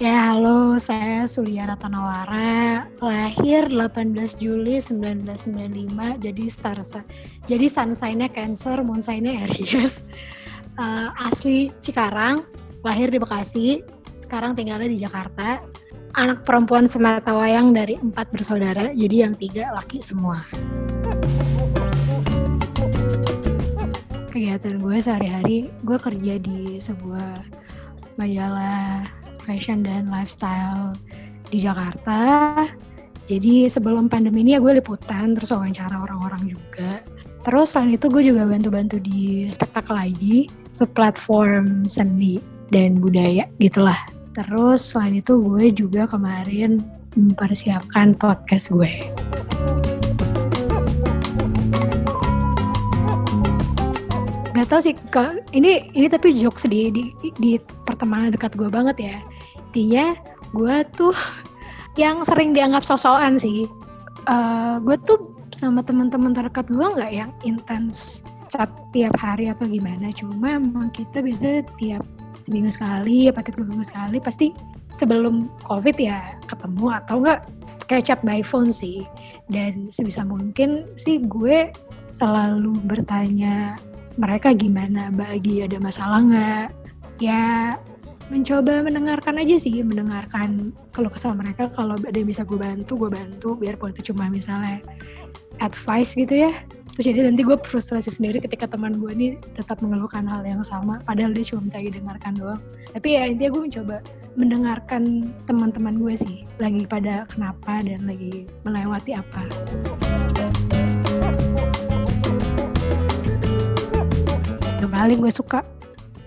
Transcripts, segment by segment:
Ya, halo, saya Sulia Ratanawara, lahir 18 Juli 1995, jadi sun sign-nya Cancer, moon sign-nya Aries. Asli Cikarang, lahir di Bekasi, sekarang tinggalnya di Jakarta. Anak perempuan sematawayang dari 4 bersaudara, jadi yang 3 laki semua. Kegiatan gue sehari-hari, gue kerja di sebuah majalah fashion dan lifestyle di Jakarta. Jadi sebelum pandemi ini ya gue liputan, terus wawancara orang-orang juga. Terus selain itu gue juga bantu-bantu di Spektakel ID, platform seni dan budaya gitulah. Terus selain itu gue juga kemarin mempersiapkan podcast gue. Gak tau sih, ini tapi jokes di pertemanan dekat gue banget ya. Intinya gue tuh yang sering dianggap sok-sokan sih. Gue tuh sama teman-teman terdekat gue nggak yang intens chat tiap hari atau gimana. Cuma emang kita biasanya tiap seminggu sekali, apa tiap 2 minggu sekali pasti sebelum COVID ya ketemu atau nggak kayak chat by phone sih. Dan sebisa mungkin sih gue selalu bertanya mereka gimana, lagi ada masalah nggak? Ya mencoba mendengarkan aja sih, mendengarkan kalau kesal mereka, kalau ada yang bisa gue bantu, biarpun itu cuma misalnya advice gitu ya. Terus jadi nanti gue frustrasi sendiri ketika teman gue ini tetap mengeluhkan hal yang sama, padahal dia cuma minta didengarkan doang. Tapi ya intinya gue mencoba mendengarkan teman-teman gue sih, lagi pada kenapa dan lagi melewati apa. Yang paling gue suka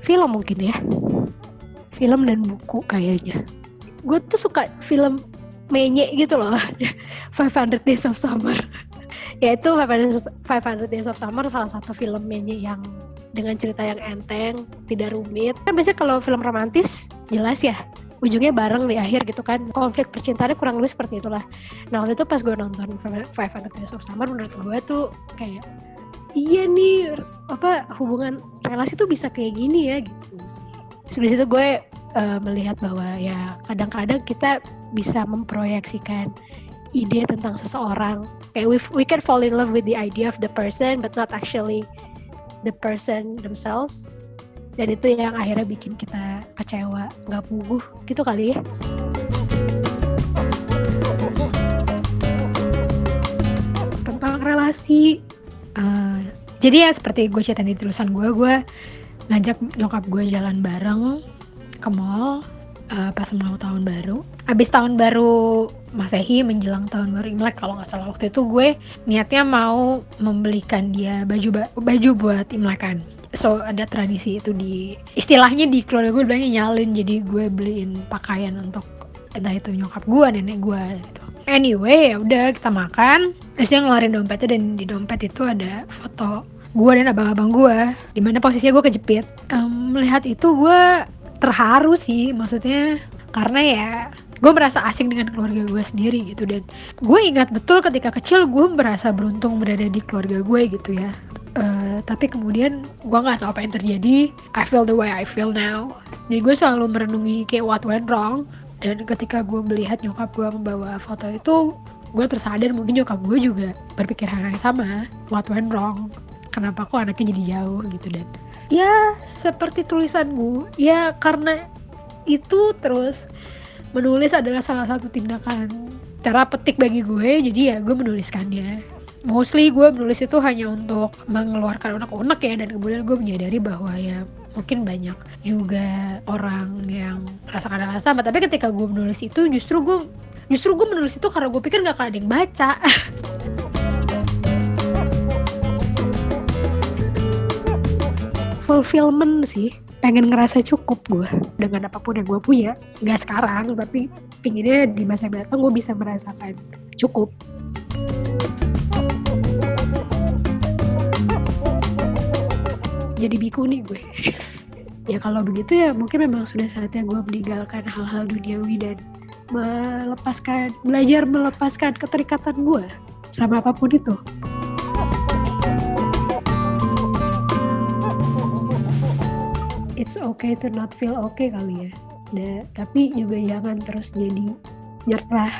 film mungkin ya, film dan buku kayaknya. Gue tuh suka film menye gitu loh, 500 Days of Summer. Yaitu 500 Days of Summer salah satu film menye yang dengan cerita yang enteng, tidak rumit. Kan biasanya kalau film romantis jelas ya, ujungnya bareng di akhir gitu kan. Konflik percintaannya kurang lebih seperti itulah. Nah waktu itu pas gue nonton 500 Days of Summer, menurut gue tuh kayak iya nih, hubungan relasi tuh bisa kayak gini ya gitu sih. Dari situ gue melihat bahwa ya kadang-kadang kita bisa memproyeksikan ide tentang seseorang. Kayak we can fall in love with the idea of the person but not actually the person themselves. Dan itu yang akhirnya bikin kita kecewa, nggak puguh gitu kali ya. Tentang relasi, jadi ya seperti gue ceritain di tulisan gue ngajak nyokap gue jalan bareng ke mall pas mau tahun baru. Abis tahun baru Masehi menjelang tahun baru Imlek kalau nggak salah. Waktu itu gue niatnya mau membelikan dia baju buat Imlekan. So ada tradisi itu istilahnya di keluarga gue bilangnya nyalin. Jadi gue beliin pakaian untuk entah itu nyokap gue, nenek gue gitu. Anyway, ya udah kita makan. Terus dia ngeluarin dompetnya dan di dompet itu ada foto gue dan abang-abang gue, dimana posisinya gue kejepit. Melihat itu gue terharu sih, maksudnya karena ya gue merasa asing dengan keluarga gue sendiri gitu. Dan gue ingat betul ketika kecil gue merasa beruntung berada di keluarga gue gitu ya. Tapi kemudian gue nggak tahu apa yang terjadi. I feel the way I feel now. Jadi gue selalu merenungi kayak what went wrong. Dan ketika gue melihat nyokap gue membawa foto itu, gue tersadar mungkin nyokap gue juga berpikir hal yang sama. What went wrong? Kenapa kok anaknya jadi jauh gitu. Dan ya seperti tulisan gue, ya karena itu terus menulis adalah salah satu tindakan terapeutik bagi gue. Jadi ya gue menuliskannya. Mostly gue menulis itu hanya untuk mengeluarkan unek-unek ya. Dan kemudian gue menyadari bahwa ya mungkin banyak juga orang yang merasakan hal yang sama. Tapi ketika gue menulis itu justru gue menulis itu karena gue pikir gak akan ada yang baca. Fulfillment sih, pengen ngerasa cukup gue dengan apapun yang gue punya. Gak sekarang, tapi pinginnya di masa datang gue bisa merasakan cukup. Jadi biku nih gue. Ya kalau begitu ya mungkin memang sudah saatnya gue meninggalkan hal-hal duniawi dan belajar melepaskan keterikatan gue sama apapun itu. It's okay to not feel okay kali ya. Tapi juga jangan terus jadi nyerah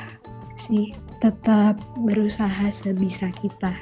sih, tetap berusaha sebisa kita.